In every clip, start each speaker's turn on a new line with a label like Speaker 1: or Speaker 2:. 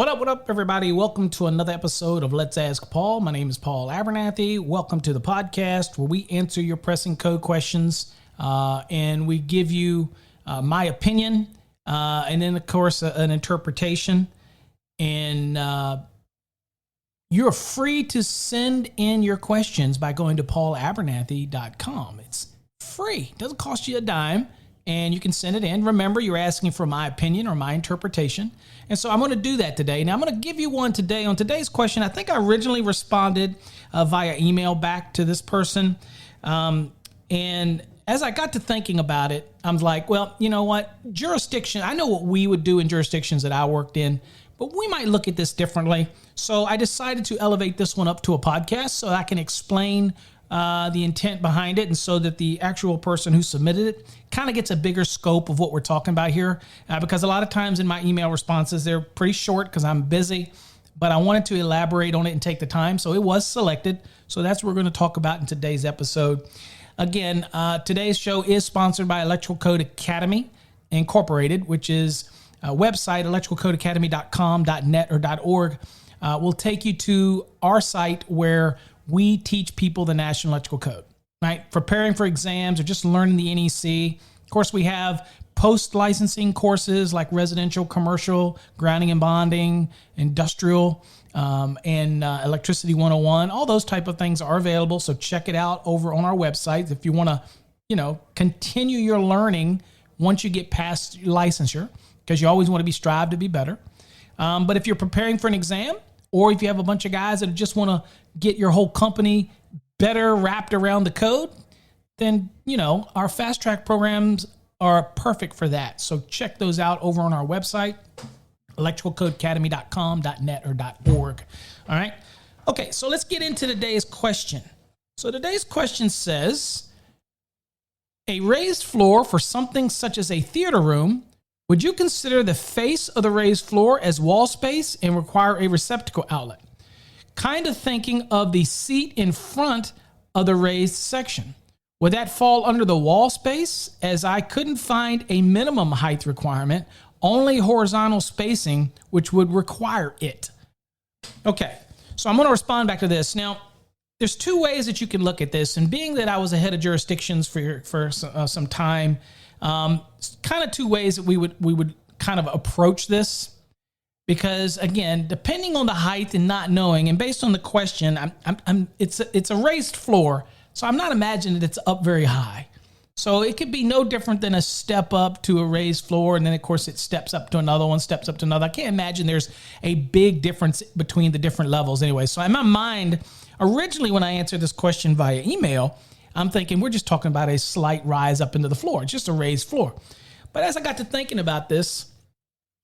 Speaker 1: What up, everybody? Welcome to another episode of Let's Ask Paul. My name is Paul Abernathy. Welcome to the podcast where we answer your pressing code questions and we give you my opinion and then, of course, an interpretation. And you're free to send in your questions by going to paulabernathy.com. It's free. It doesn't cost you a dime. And you can send it in. Remember, you're asking for my opinion or my interpretation. And so I'm going to do that today. Now, I'm going to give you one today. On today's question, I think I originally responded via email back to this person. And as I got to thinking about it, I'm like, well, you know what? Jurisdiction, I know what we would do in jurisdictions that I worked in, but we might look at this differently. So I decided to elevate this one up to a podcast so I can explain the intent behind it, and so that the actual person who submitted it kind of gets a bigger scope of what we're talking about here. Because a lot of times in my email responses, they're pretty short because I'm busy, but I wanted to elaborate on it and take the time. So it was selected. So that's what we're going to talk about in today's episode. Again, today's show is sponsored by Electrical Code Academy Incorporated, which is a website, electricalcodeacademy.com.net or .org. Will take you to our site where we teach people the National Electrical Code, right? Preparing for exams or just learning the NEC. Of course, we have post-licensing courses like residential, commercial, grounding and bonding, industrial, and electricity 101. All those type of things are available. So check it out over on our website if you want to, continue your learning once you get past licensure, because you always want to strive to be better. But if you're preparing for an exam, or if you have a bunch of guys that just want to get your whole company better wrapped around the code, then, our fast track programs are perfect for that. So check those out over on our website, electricalcodeacademy.com.net or .org. All right. Okay. So let's get into today's question. So today's question says, a raised floor for something such as a theater room, would you consider the face of the raised floor as wall space and require a receptacle outlet? Kind of thinking of the seat in front of the raised section. Would that fall under the wall space, as I couldn't find a minimum height requirement, only horizontal spacing, which would require it? Okay, so I'm going to respond back to this. Now, there's two ways that you can look at this, and being that I was ahead of jurisdictions for some time, kind of two ways that we would kind of approach this, because again, depending on the height and not knowing, and based on the question, it's a raised floor, so I'm not imagining that it's up very high. So it could be no different than a step up to a raised floor, and then of course it steps up to another one, steps up to another. I can't imagine there's a big difference between the different levels anyway. So in my mind, originally when I answered this question via email, I'm thinking we're just talking about a slight rise up into the floor. It's just a raised floor. But as I got to thinking about this,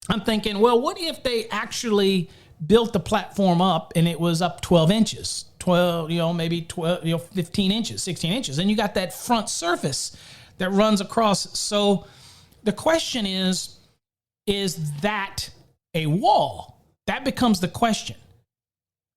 Speaker 1: I'm thinking, well, what if they actually built the platform up and it was up 12 inches, 15 inches, 16 inches, and you got that front surface that runs across. So the question is that a wall? That becomes the question,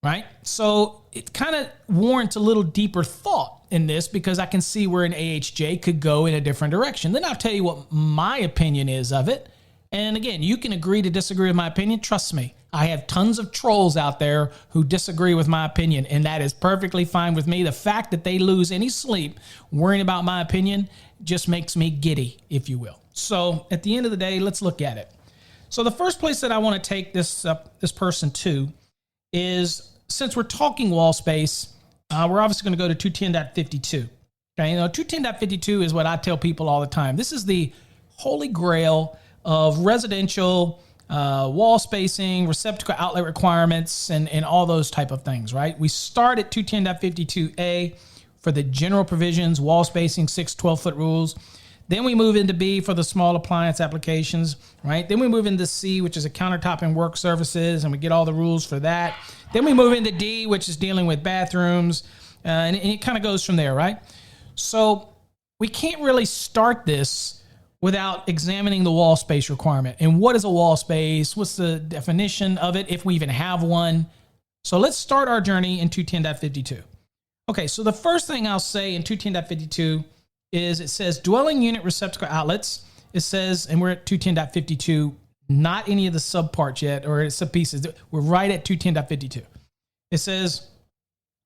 Speaker 1: right? So it kind of warrants a little deeper thought in this, because I can see where an AHJ could go in a different direction. Then I'll tell you what my opinion is of it. And again, you can agree to disagree with my opinion. Trust me, I have tons of trolls out there who disagree with my opinion, and that is perfectly fine with me. The fact that they lose any sleep worrying about my opinion just makes me giddy, if you will. So at the end of the day, let's look at it. So the first place that I want to take this person to is, since we're talking wall space, we're obviously going to go to 210.52. Okay, 210.52 is what I tell people all the time. This is the holy grail of residential wall spacing, receptacle outlet requirements, and all those type of things, right? We start at 210.52A for the general provisions, wall spacing, 6 12-foot rules. Then we move into B for the small appliance applications, right? Then we move into C, which is a countertop and work surfaces, and we get all the rules for that. Then we move into D, which is dealing with bathrooms, and it kind of goes from there, right? So we can't really start this without examining the wall space requirement. And what is a wall space? What's the definition of it, if we even have one? So let's start our journey in 210.52. Okay, so the first thing I'll say in 210.52 is it says dwelling unit receptacle outlets. It says, and we're at 210.52 not any of the subparts yet or subpieces. We're right at 210.52. It says,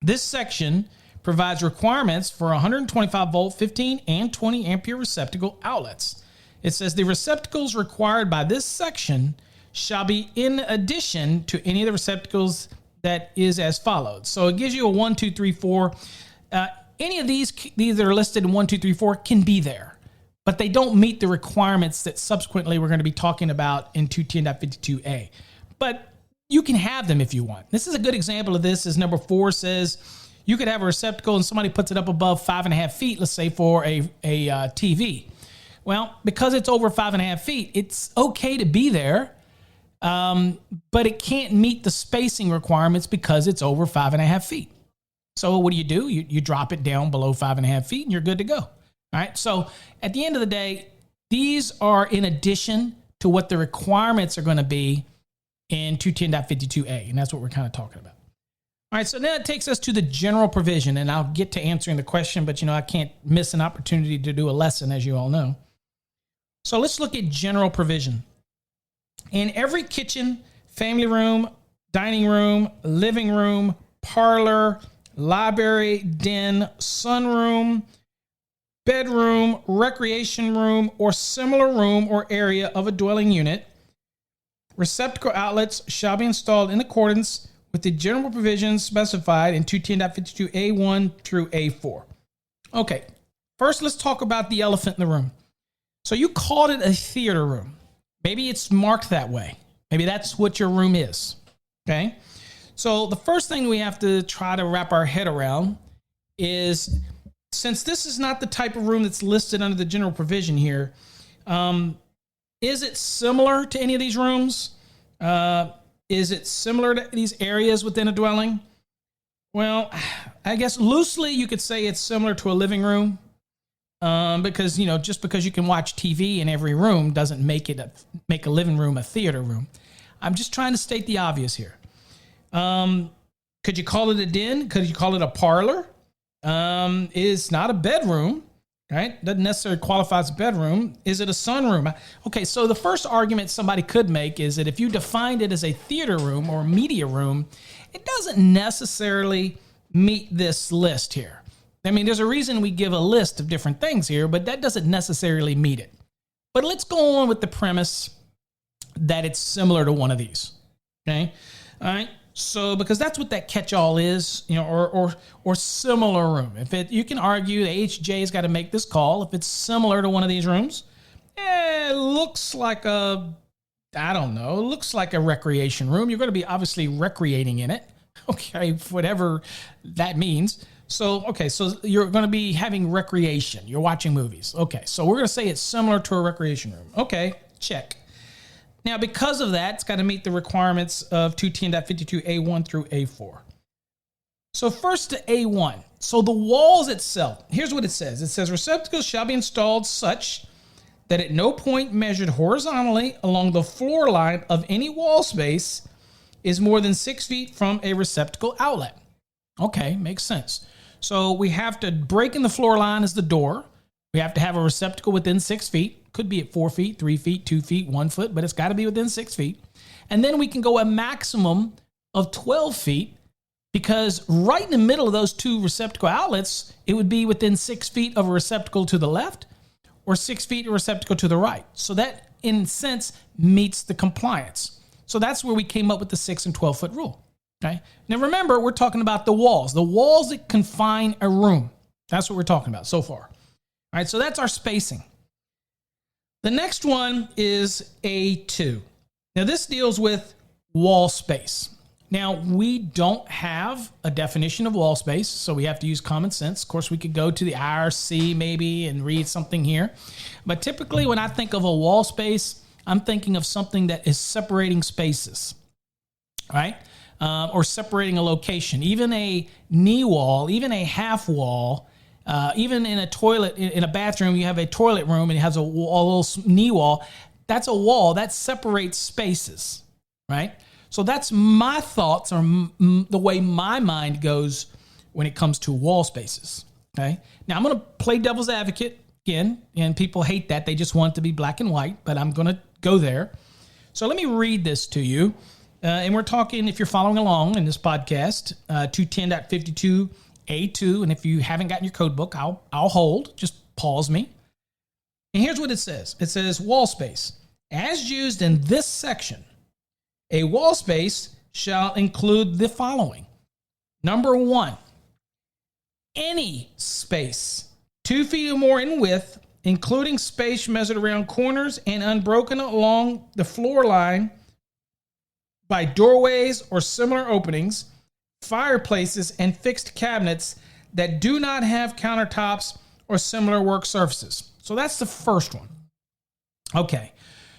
Speaker 1: this section provides requirements for 125 volt, 15 and 20 ampere receptacle outlets. It says the receptacles required by this section shall be in addition to any of the receptacles that is as follows. So it gives you a 1, 2, 3, 4. Any of these that are listed in 1, 2, 3, 4 can be there, but they don't meet the requirements that subsequently we're going to be talking about in 210.52a. But you can have them if you want. This is a good example of this. Is number 4 says you could have a receptacle and somebody puts it up above 5.5 feet, let's say for a TV. Well, because it's over 5.5 feet, it's okay to be there, but it can't meet the spacing requirements because it's over 5.5 feet. So what do? You drop it down below 5.5 feet and you're good to go. All right. So at the end of the day, these are in addition to what the requirements are going to be in 210.52a. And that's what we're kind of talking about. All right. So now it takes us to the general provision, and I'll get to answering the question, but I can't miss an opportunity to do a lesson, as you all know. So let's look at general provision. In every kitchen, family room, dining room, living room, parlor, library, den, sunroom, bedroom, recreation room, or similar room or area of a dwelling unit, receptacle outlets shall be installed in accordance with the general provisions specified in 210.52a1 through a4. Okay, first let's talk about the elephant in the room. So you called it a theater room. Maybe it's marked that way. Maybe that's what your room is. Okay. So the first thing we have to try to wrap our head around is, since this is not the type of room that's listed under the general provision here, is it similar to any of these rooms? Is it similar to these areas within a dwelling? Well, I guess loosely you could say it's similar to a living room. Because, just because you can watch TV in every room doesn't make a living room a theater room. I'm just trying to state the obvious here. Could you call it a den? Could you call it a parlor? It's not a bedroom, right? Doesn't necessarily qualify as a bedroom. Is it a sunroom? Okay, so the first argument somebody could make is that if you defined it as a theater room or media room, it doesn't necessarily meet this list here. I mean, there's a reason we give a list of different things here, but that doesn't necessarily meet it. But let's go on with the premise that it's similar to one of these. Okay. All right. So, because that's what that catch-all is, or similar room. You can argue the HJ's got to make this call. If it's similar to one of these rooms, it looks like it looks like a recreation room. You're going to be obviously recreating in it. Okay. Whatever that means. So you're going to be having recreation. You're watching movies. Okay, so we're going to say it's similar to a recreation room. Okay, check. Now, because of that, it's got to meet the requirements of 210.52a1 through a4. So first to a1. So the walls itself, here's what it says. It says receptacles shall be installed such that at no point measured horizontally along the floor line of any wall space is more than 6 feet from a receptacle outlet. Okay, makes sense. So we have to break in the floor line as the door. We have to have a receptacle within 6 feet. Could be at 4 feet, 3 feet, 2 feet, 1 foot, but it's got to be within 6 feet. And then we can go a maximum of 12 feet, because right in the middle of those two receptacle outlets, it would be within 6 feet of a receptacle to the left or 6 feet of a receptacle to the right. So that, in a sense, meets the compliance. So that's where we came up with the 6 and 12 foot rule. Okay. Now remember, we're talking about the walls that confine a room. That's what we're talking about so far. All right. So that's our spacing. The next one is A2. Now this deals with wall space. Now we don't have a definition of wall space, so we have to use common sense. Of course, we could go to the IRC maybe and read something here. But typically when I think of a wall space, I'm thinking of something that is separating spaces. All right. Or separating a location, even a knee wall, even a half wall, even in a toilet, in a bathroom, you have a toilet room and it has a little knee wall. That's a wall that separates spaces, right? So that's my thoughts, or the way my mind goes when it comes to wall spaces. Okay. Now I'm going to play devil's advocate again, and people hate that. They just want it to be black and white, but I'm going to go there. So let me read this to you. And we're talking, if you're following along in this podcast, 210.52A2. And if you haven't gotten your code book, I'll hold. Just pause me. And here's what it says. It says wall space. As used in this section, a wall space shall include the following. Number 1, any space 2 feet or more in width, including space measured around corners and unbroken along the floor line by doorways or similar openings, fireplaces, and fixed cabinets that do not have countertops or similar work surfaces. So that's the first one. Okay.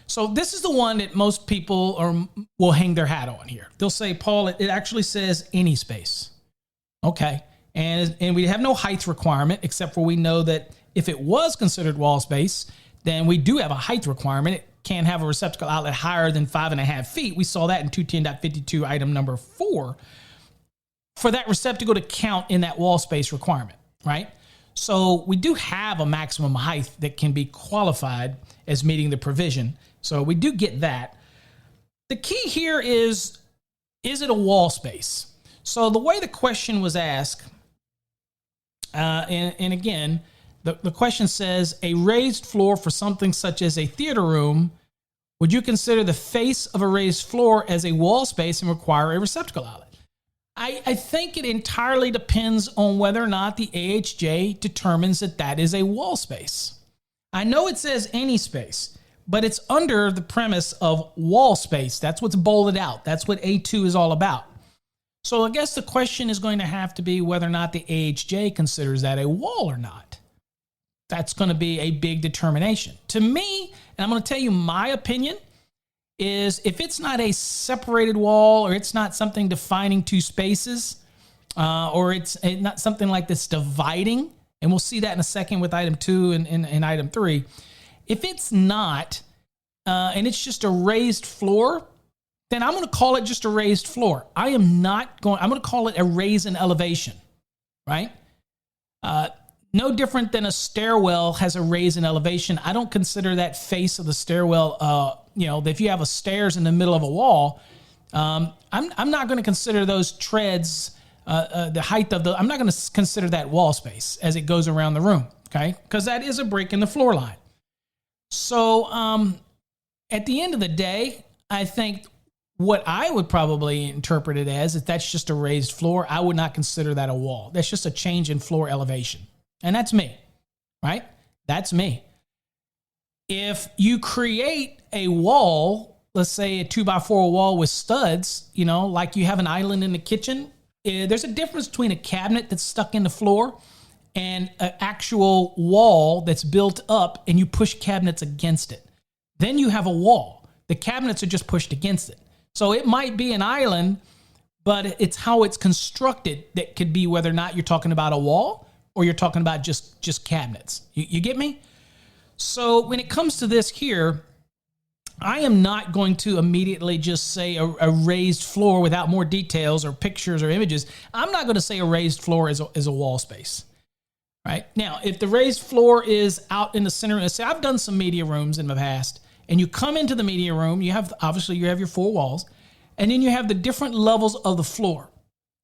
Speaker 1: So this is the one that most people will hang their hat on here. They'll say, Paul, it actually says any space. Okay. And we have no height requirement, except for we know that if it was considered wall space, then we do have a height requirement. It can't have a receptacle outlet higher than 5.5 feet. We saw that in 210.52 item number 4 for that receptacle to count in that wall space requirement, right? So we do have a maximum height that can be qualified as meeting the provision. So we do get that. The key here is it a wall space? So the way the question was asked, and again, the question says, a raised floor for something such as a theater room, would you consider the face of a raised floor as a wall space and require a receptacle outlet? I think it entirely depends on whether or not the AHJ determines that is a wall space. I know it says any space, but it's under the premise of wall space. That's what's bolded out. That's what A2 is all about. So I guess the question is going to have to be whether or not the AHJ considers that a wall or not. That's going to be a big determination. To me, and I'm going to tell you my opinion, is if it's not a separated wall or it's not something defining two spaces, or it's not something like this dividing, and we'll see that in a second with item 2 and item 3. If it's not, and it's just a raised floor, then I'm going to call it just a raised floor. I'm going to call it a raise in elevation, right? No different than a stairwell has a raise in elevation. I don't consider that face of the stairwell, if you have a stairs in the middle of a wall, I'm not going to consider those treads, the height of I'm not going to consider that wall space as it goes around the room, okay? Because that is a break in the floor line. So at the end of the day, I think what I would probably interpret it as, if that's just a raised floor, I would not consider that a wall. That's just a change in floor elevation. And that's me, right? That's me. If you create a wall, let's say a 2x4 wall with studs, like you have an island in the kitchen, there's a difference between a cabinet that's stuck in the floor and an actual wall that's built up and you push cabinets against it. Then you have a wall. The cabinets are just pushed against it. So it might be an island, but it's how it's constructed that could be whether or not you're talking about a wall or you're talking about just cabinets. You get me? So when it comes to this here, I am not going to immediately just say a raised floor without more details or pictures or images. I'm not going to say a raised floor is a wall space, right? Now, if the raised floor is out in the center, say I've done some media rooms in the past, and you come into the media room, you have your 4 walls, and then you have the different levels of the floor.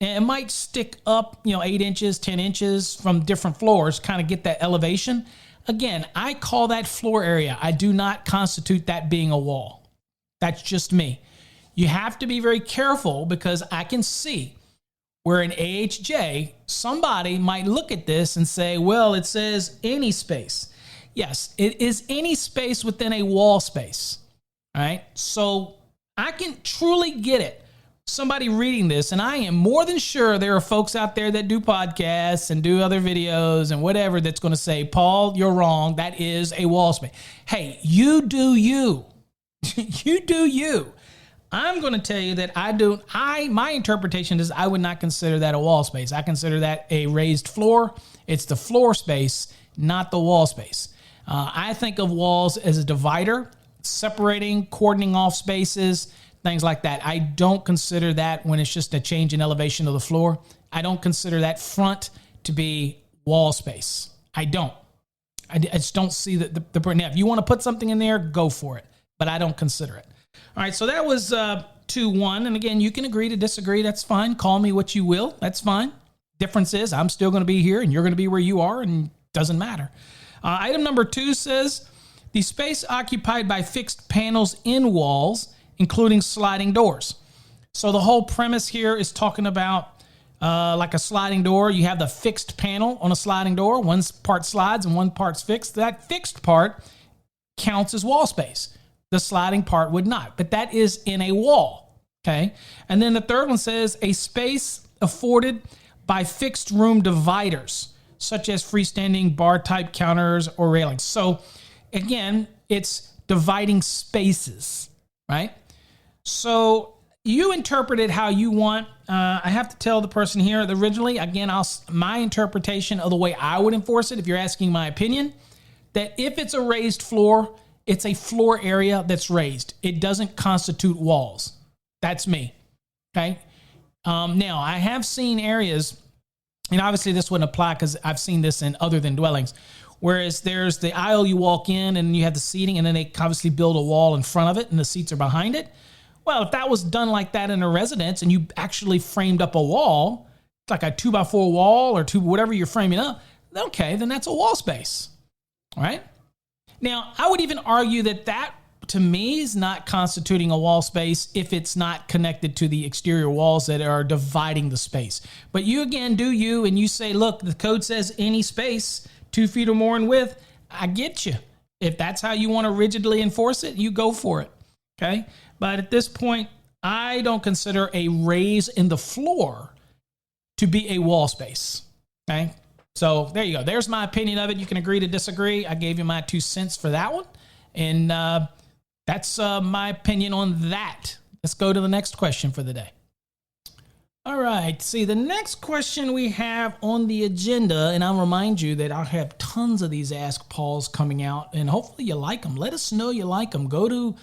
Speaker 1: And it might stick up, 8 inches, 10 inches from different floors, kind of get that elevation. Again, I call that floor area. I do not constitute that being a wall. That's just me. You have to be very careful because I can see where in AHJ, somebody might look at this and say, well, it says any space. Yes, it is any space within a wall space, all right? So I can truly get it. Somebody reading this, and I am more than sure there are folks out there that do podcasts and do other videos and whatever that's going to say, Paul, you're wrong. That is a wall space. Hey, you do you. You do you. I'm going to tell you that my interpretation is I would not consider that a wall space. I consider that a raised floor. It's the floor space, not the wall space. I think of walls as a divider, separating, cordoning off spaces, things like that. I don't consider that when it's just a change in elevation of the floor. I don't consider that front to be wall space. I don't. I just don't see the now, if you want to put something in there, go for it. But I don't consider it. All right, so that was 2-1. And again, you can agree to disagree. That's fine. Call me what you will. That's fine. Difference is I'm still going to be here and you're going to be where you are, and doesn't matter. Item number 2 says the space occupied by fixed panels in walls, including sliding doors. So the whole premise here is talking about like a sliding door. You have the fixed panel on a sliding door. One part slides and one part's fixed. That fixed part counts as wall space. The sliding part would not, but that is in a wall. Okay. And then the third one says a space afforded by fixed room dividers, such as freestanding bar type counters or railings. So again, it's dividing spaces, right? So you interpret it how you want. I have to tell the person here that originally, again, my interpretation of the way I would enforce it, if you're asking my opinion, that if it's a raised floor, it's a floor area that's raised. It doesn't constitute walls. That's me, okay? Now, I have seen areas, and obviously this wouldn't apply because I've seen this in other than dwellings, whereas there's the aisle you walk in and you have the seating, and then they obviously build a wall in front of it and the seats are behind it. Well, if that was done like that in a residence and you actually framed up a wall, like a 2x4 wall or whatever you're framing up, okay, then that's a wall space, all right? Now, I would even argue that to me is not constituting a wall space if it's not connected to the exterior walls that are dividing the space. But you, again, do you, and you say, look, the code says any space 2 feet or more in width. I get you. If that's how you want to rigidly enforce it, you go for it, okay? But at this point, I don't consider a raise in the floor to be a wall space, okay? So there you go. There's my opinion of it. You can agree to disagree. I gave you my 2 cents for that one. And that's my opinion on that. Let's go to the next question for the day. All right. See, the next question we have on the agenda, and I'll remind you that I'll have tons of these Ask Pauls coming out, and hopefully you like them. Let us know you like them. Go to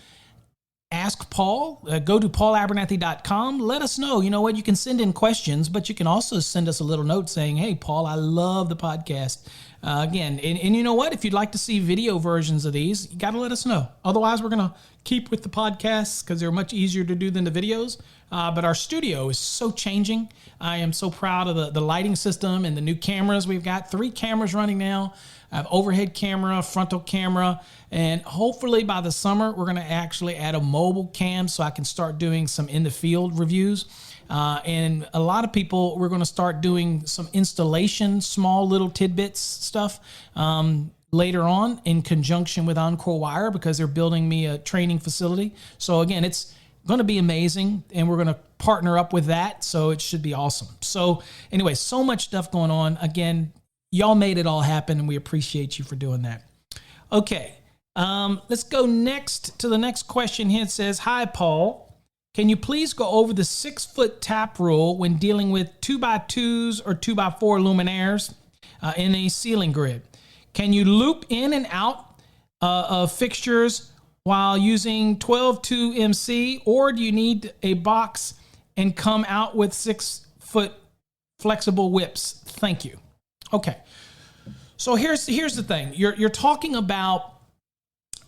Speaker 1: Ask Paul. Go to paulabernathy.com. Let us know. You know what? You can send in questions, but you can also send us a little note saying, hey, Paul, I love the podcast. Again, and you know what? If you'd like to see video versions of these, you got to let us know. Otherwise, we're going to keep with the podcasts because they're much easier to do than the videos. But our studio is so changing. I am so proud of the lighting system and the new cameras. We've got 3 cameras running now. I have overhead camera, frontal camera, and hopefully by the summer, we're going to actually add a mobile cam so I can start doing some in the field reviews. And a lot of people, we're going to start doing some installation, small little tidbits stuff later on in conjunction with Encore Wire because they're building me a training facility. So again, it's going to be amazing, and we're going to partner up with that. So it should be awesome. So anyway, so much stuff going on. Again, y'all made it all happen, and we appreciate you for doing that. Okay, let's go next to the next question here. It says, hi, Paul. Can you please go over the 6-foot tap rule when dealing with 2x2s or 2x4 luminaires in a ceiling grid? Can you loop in and out of fixtures while using 12-2 MC, or do you need a box and come out with 6-foot flexible whips? Thank you. Okay, so here's the thing. You're talking about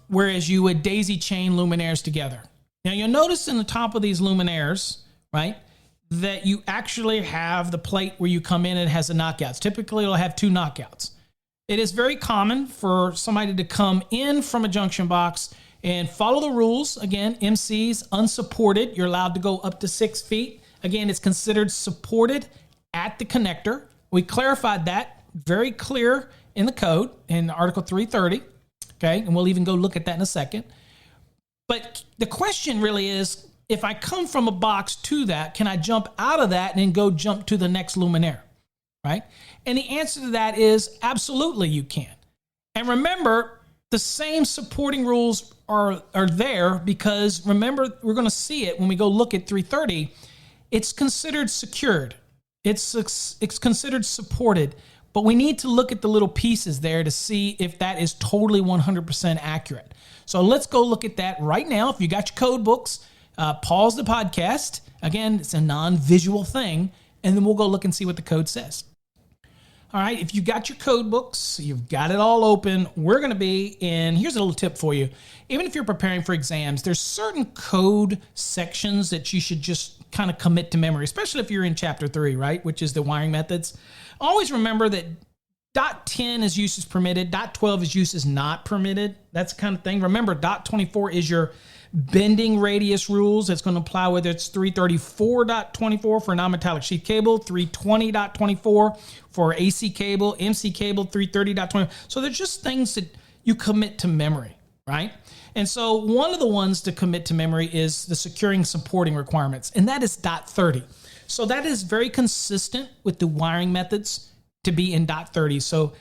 Speaker 1: whereas you would daisy chain luminaires together. Now, you'll notice in the top of these luminaires, right, that you actually have the plate where you come in and it has the knockouts. Typically, it'll have 2 knockouts. It is very common for somebody to come in from a junction box and follow the rules. Again, MCs, unsupported. You're allowed to go up to 6 feet. Again, it's considered supported at the connector. We clarified that very clear in the code in Article 330. Okay, and we'll even go look at that in a second. But the question really is, if I come from a box to that, can I jump out of that and then go jump to the next luminaire, right? And the answer to that is absolutely you can. And remember, the same supporting rules are there because remember, we're going to see it when we go look at 330. It's considered secured. It's considered supported. But we need to look at the little pieces there to see if that is totally 100% accurate. So let's go look at that right now. If you got your code books, pause the podcast. Again, it's a non-visual thing, and then we'll go look and see what the code says. All right, if you got your code books, you've got it all open, we're going to be in, here's a little tip for you. Even if you're preparing for exams, there's certain code sections that you should just kind of commit to memory, especially if you're in chapter 3, right, which is the wiring methods. Always remember that dot 10 is use is permitted, dot 12 is use is not permitted. That's the kind of thing. Remember, dot 24 is your bending radius rules. It's going to apply whether it's 334.24 for non-metallic sheath cable, 320.24 for AC cable, MC cable, 330.20. So they're just things that you commit to memory, right? And so one of the ones to commit to memory is the securing supporting requirements, and that is dot 30. So that is very consistent with the wiring methods to be in dot 30. So,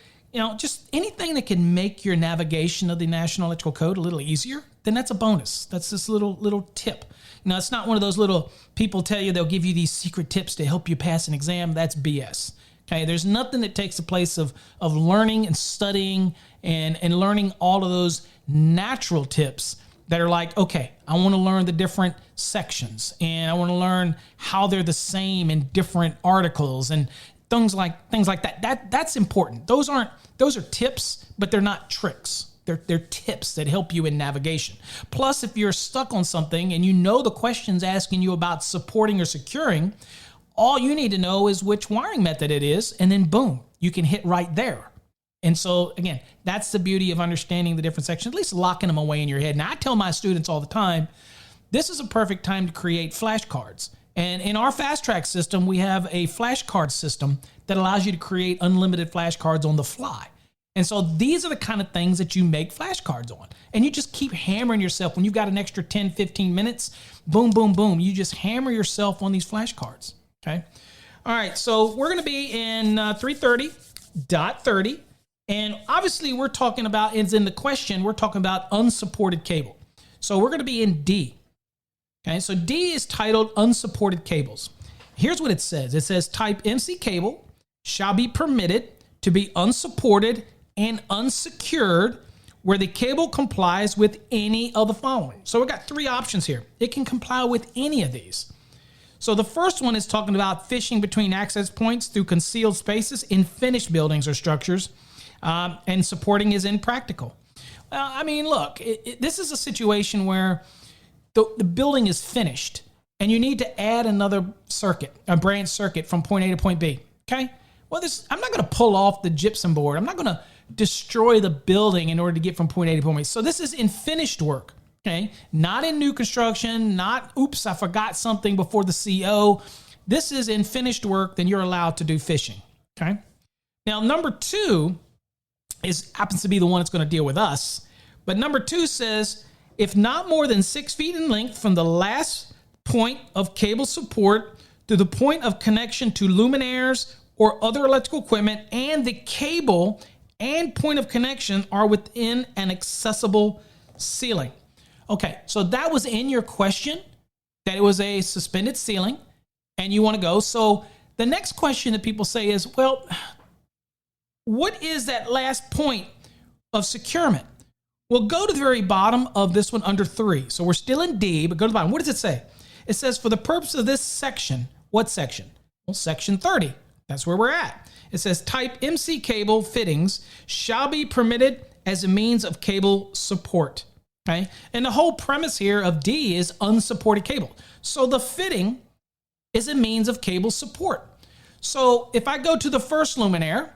Speaker 1: just anything that can make your navigation of the National Electrical Code a little easier, then that's a bonus. That's this little tip. It's not one of those little people tell you they'll give you these secret tips to help you pass an exam. That's BS. Okay, there's nothing that takes the place of learning and studying and learning all of those natural tips that are like, okay, I want to learn the different sections and I want to learn how they're the same in different articles and things like that. That's important. Those are tips, but they're not tricks. They're tips that help you in navigation. Plus, if you're stuck on something and you know the question's asking you about supporting or securing, all you need to know is which wiring method it is, and then boom, you can hit right there. And so, again, that's the beauty of understanding the different sections, at least locking them away in your head. Now, I tell my students all the time, this is a perfect time to create flashcards. And in our fast track system, we have a flashcard system that allows you to create unlimited flashcards on the fly. And so these are the kind of things that you make flashcards on. And you just keep hammering yourself. When you've got an extra 10, 15 minutes, boom, boom, boom, you just hammer yourself on these flashcards, okay? All right, so we're going to be in 330.30. And obviously we're talking about, it's in the question, we're talking about unsupported cable. So we're going to be in D. Okay, so D is titled unsupported cables. Here's what it says. It says type MC cable shall be permitted to be unsupported and unsecured where the cable complies with any of the following. So we've got three options here. It can comply with any of these. So the first one is talking about fishing between access points through concealed spaces in finished buildings or structures, and supporting is impractical. Well, I mean, look, this is a situation where the building is finished and you need to add another circuit, a branch circuit from point A to point B, okay? Well, I'm not going to pull off the gypsum board. I'm not going to destroy the building in order to get from point A to point B. So this is in finished work, okay? Not in new construction, not, oops, I forgot something before the CO. This is in finished work, then you're allowed to do fishing, okay? Now, number 2 happens to be the one that's going to deal with us. But number 2 says, if not more than 6 feet in length from the last point of cable support to the point of connection to luminaires or other electrical equipment, and the cable and point of connection are within an accessible ceiling. Okay, so that was in your question, that it was a suspended ceiling, and you want to go. So the next question that people say is, well, what is that last point of securement? Well, go to the very bottom of this one under 3. So we're still in D, but go to the bottom. What does it say? It says, for the purpose of this section, what section? Well, section 30. That's where we're at. It says type MC cable fittings shall be permitted as a means of cable support. Okay. And the whole premise here of D is unsupported cable. So the fitting is a means of cable support. So if I go to the first luminaire,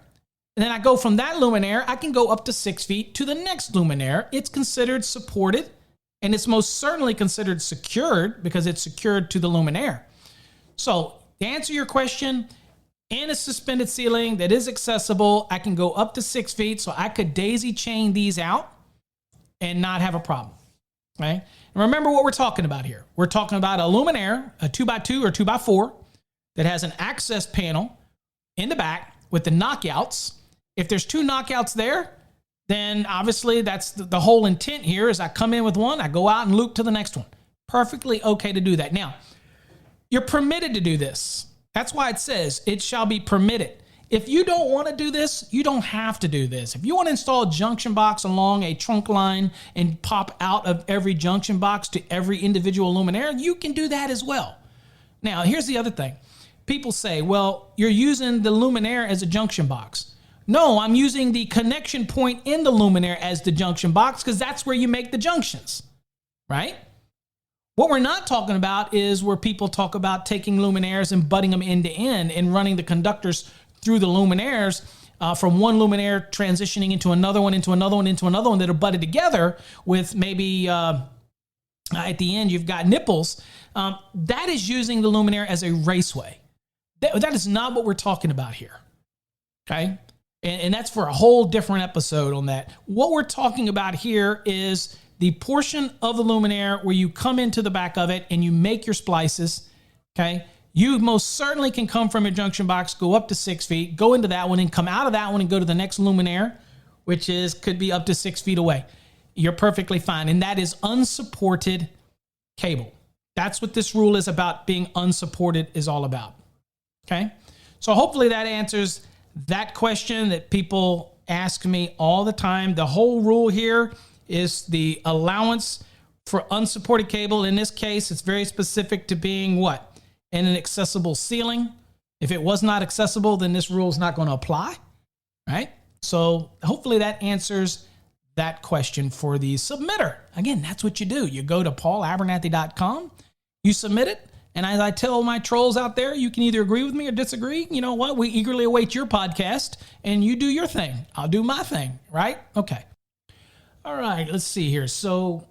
Speaker 1: and then I go from that luminaire, I can go up to 6 feet to the next luminaire. It's considered supported, and it's most certainly considered secured because it's secured to the luminaire. So to answer your question, in a suspended ceiling that is accessible, I can go up to 6 feet, so I could daisy chain these out and not have a problem, okay? And remember what we're talking about here. We're talking about a luminaire, a 2x2 or 2x4 that has an access panel in the back with the knockouts. If there's 2 knockouts there, then obviously that's the whole intent here is I come in with one, I go out and loop to the next one. Perfectly okay to do that. Now, you're permitted to do this. That's why it says it shall be permitted. If you don't want to do this, you don't have to do this. If you want to install a junction box along a trunk line and pop out of every junction box to every individual luminaire, you can do that as well. Now, here's the other thing. people say, well, you're using the luminaire as a junction box. No, I'm using the connection point in the luminaire as the junction box because that's where you make the junctions, right? What we're not talking about is where people talk about taking luminaires and butting them end to end and running the conductors through the luminaires from one luminaire transitioning into another one, into another one, into another one that are butted together with maybe at the end you've got nipples. That is using the luminaire as a raceway. That is not what we're talking about here, okay? And that's for a whole different episode on that. What we're talking about here is the portion of the luminaire where you come into the back of it and you make your splices, okay? You most certainly can come from a junction box, go up to 6 feet, go into that one and come out of that one and go to the next luminaire, which could be up to 6 feet away. You're perfectly fine. And that is unsupported cable. That's what this rule is about, being unsupported is all about. Okay? So hopefully that answers that question that people ask me all the time. The whole rule here is the allowance for unsupported cable. In this case, it's very specific to being what? In an accessible ceiling. If it was not accessible, then this rule is not going to apply, right? So hopefully that answers that question for the submitter. Again, that's what you do. You go to paulabernathy.com, you submit it, and as I tell my trolls out there, you can either agree with me or disagree. You know what? We eagerly await your podcast, and you do your thing. I'll do my thing, right? Okay. All right, let's see here. So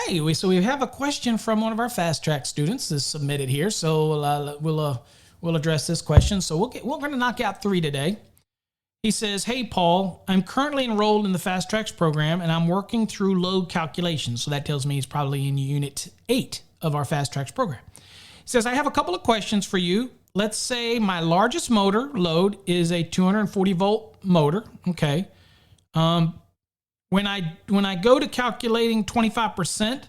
Speaker 1: we have a question from one of our fast track students that's submitted here. So we'll address this question. So we're going to knock out 3 today. He says, "Hey Paul, I'm currently enrolled in the fast tracks program and I'm working through load calculations." So that tells me he's probably in unit 8 of our fast tracks program. He says, "I have a couple of questions for you. Let's say my largest motor load is a 240 volt motor. Okay. When I go to calculating 25%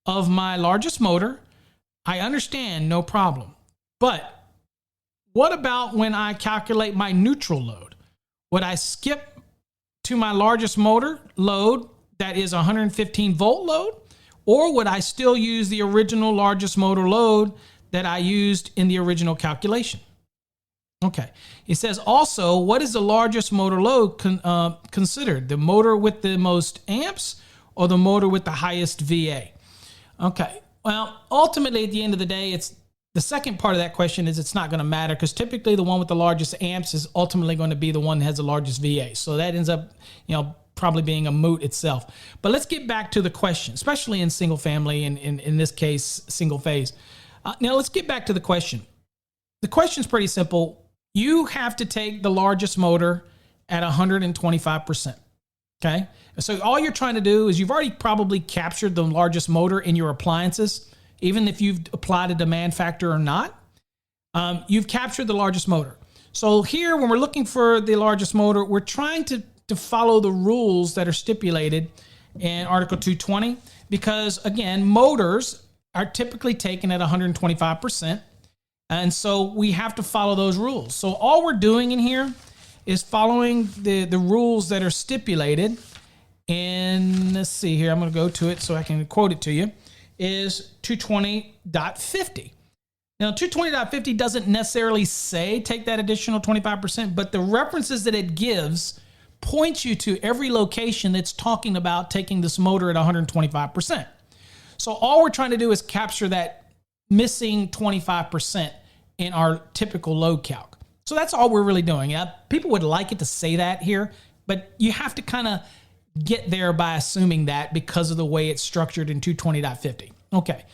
Speaker 1: of my largest motor, I understand, no problem. But what about when I calculate my neutral load? Would I skip to my largest motor load that is 115 volt load? Or would I still use the original largest motor load that I used in the original calculation?" Okay. He says, "Also, what is the largest motor load considered? The motor with the most amps or the motor with the highest VA?" Okay. Well, ultimately, at the end of the day, it's the second part of that question is it's not going to matter because typically the one with the largest amps is ultimately going to be the one that has the largest VA. So that ends up, probably being a moot itself. But let's get back to the question, especially in single family and in this case, single phase. Now let's get back to the question. The question's pretty simple. You have to take the largest motor at 125%. Okay. So all you're trying to do is you've already probably captured the largest motor in your appliances. Even if you've applied a demand factor or not, you've captured the largest motor. So here, when we're looking for the largest motor, we're trying to follow the rules that are stipulated in Article 220, because again, motors are typically taken at 125%. And so we have to follow those rules. So all we're doing in here is following the rules that are stipulated. And let's see here, I'm going to go to it so I can quote it to you. Is 220.50. Now, 220.50 doesn't necessarily say take that additional 25%, but the references that it gives point you to every location that's talking about taking this motor at 125%. So all we're trying to do is capture that missing 25% in our typical load calc. So that's all we're really doing. People would like it to say that here, but you have to kind of get there by assuming that because of the way it's structured in 220.50. Okay.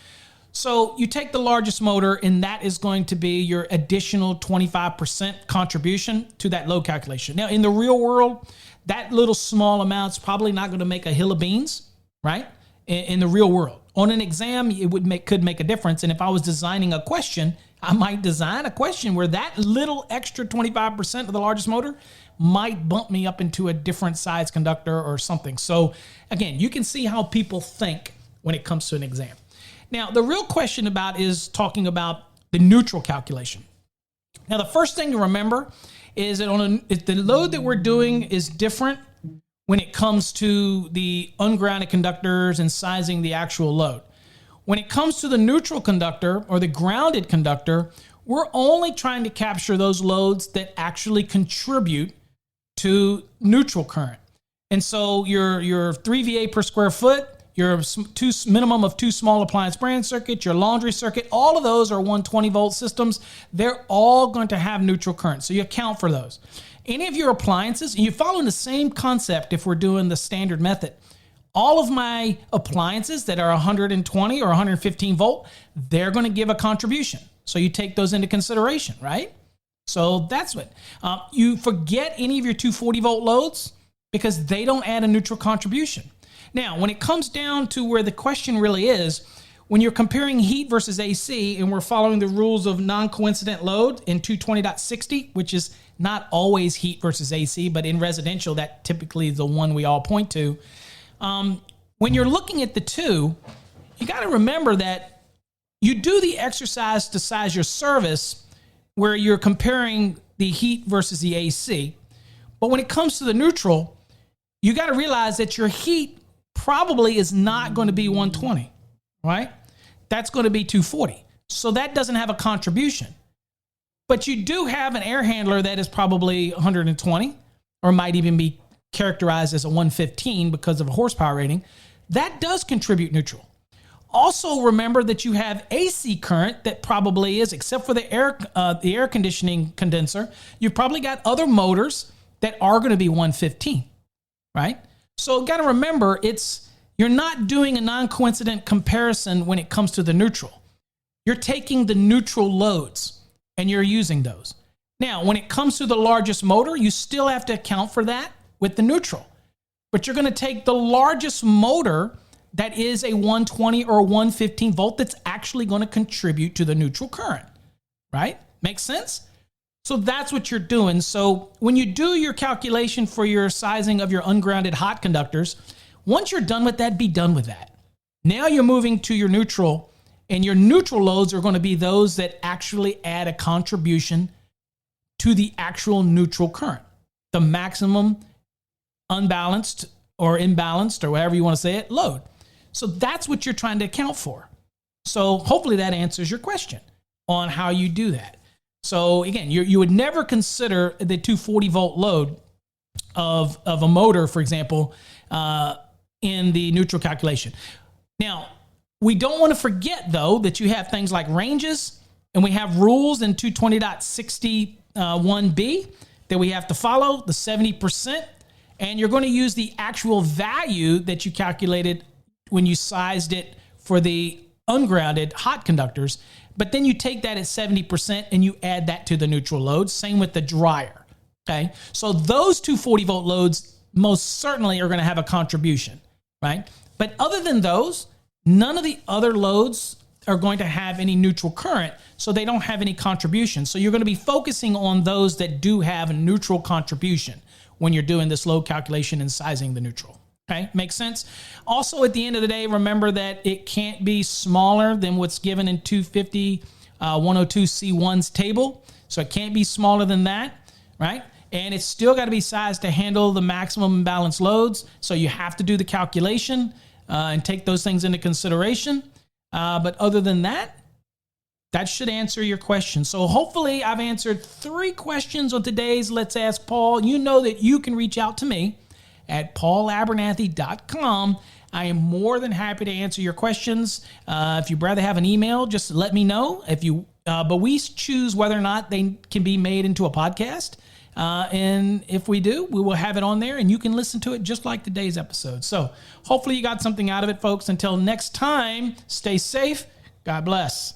Speaker 1: So you take the largest motor and that is going to be your additional 25% contribution to that load calculation. Now in the real world, that little small amount's probably not going to make a hill of beans, right? In the real world. On an exam, it could make a difference. And if I was designing a question, I might design a question where that little extra 25% of the largest motor might bump me up into a different size conductor or something. So again, you can see how people think when it comes to an exam. Now, the real question is talking about the neutral calculation. Now, the first thing to remember is that if the load that we're doing is different when it comes to the ungrounded conductors and sizing the actual load. When it comes to the neutral conductor or the grounded conductor, we're only trying to capture those loads that actually contribute to neutral current. And so your 3 VA per square foot, your minimum of 2 small appliance branch circuits, your laundry circuit, all of those are 120 volt systems. They're all going to have neutral current. So you account for those. Any of your appliances, and you're following the same concept if we're doing the standard method. All of my appliances that are 120 or 115 volt, they're going to give a contribution. So you take those into consideration, right? So that's what. You forget any of your 240 volt loads because they don't add a neutral contribution. Now, when it comes down to where the question really is, when you're comparing heat versus AC, and we're following the rules of non-coincident load in 220.60, which is not always heat versus AC, but in residential, that typically is the one we all point to. When you're looking at the two, you got to remember that you do the exercise to size your service where you're comparing the heat versus the AC. But when it comes to the neutral, you got to realize that your heat probably is not going to be 120, right? That's going to be 240. So that doesn't have a contribution. But you do have an air handler that is probably 120 or might even be characterized as a 115 because of a horsepower rating. That does contribute neutral. Also remember that you have AC current that probably is, except for the air conditioning condenser, you've probably got other motors that are going to be 115, right? So got to remember, you're not doing a non-coincident comparison when it comes to the neutral. You're taking the neutral loads and you're using those. Now, when it comes to the largest motor, you still have to account for that with the neutral. But you're going to take the largest motor that is a 120 or 115 volt that's actually going to contribute to the neutral current, right? Makes sense? So that's what you're doing. So when you do your calculation for your sizing of your ungrounded hot conductors, once you're done with that, be done with that. Now you're moving to your neutral, and your neutral loads are going to be those that actually add a contribution to the actual neutral current, the maximum unbalanced or imbalanced or whatever you want to say it, load. So that's what you're trying to account for. So hopefully that answers your question on how you do that. So again, you would never consider the 240 volt load of a motor, for example, in the neutral calculation. Now, we don't want to forget, though, that you have things like ranges, and we have rules in 220.61b that we have to follow, the 70%, and you're going to use the actual value that you calculated when you sized it for the ungrounded hot conductors, but then you take that at 70% and you add that to the neutral load. Same with the dryer, okay? So those 240 volt loads most certainly are going to have a contribution, right? But other than those, none of the other loads are going to have any neutral current, so they don't have any contribution. So you're going to be focusing on those that do have a neutral contribution when you're doing this load calculation and sizing the neutral. Okay, makes sense? Also, at the end of the day, remember that it can't be smaller than what's given in 250 102C1's table. So it can't be smaller than that, right? And it's still got to be sized to handle the maximum imbalance loads. So you have to do the calculation and take those things into consideration. But other than that, that should answer your question. So hopefully I've answered 3 questions on today's Let's Ask Paul. You know that you can reach out to me at paulabernathy.com. I am more than happy to answer your questions. If you'd rather have an email, just let me know. But we choose whether or not they can be made into a podcast. And if we do, we will have it on there and you can listen to it just like today's episode. So hopefully you got something out of it, folks. Until next time, stay safe. God bless.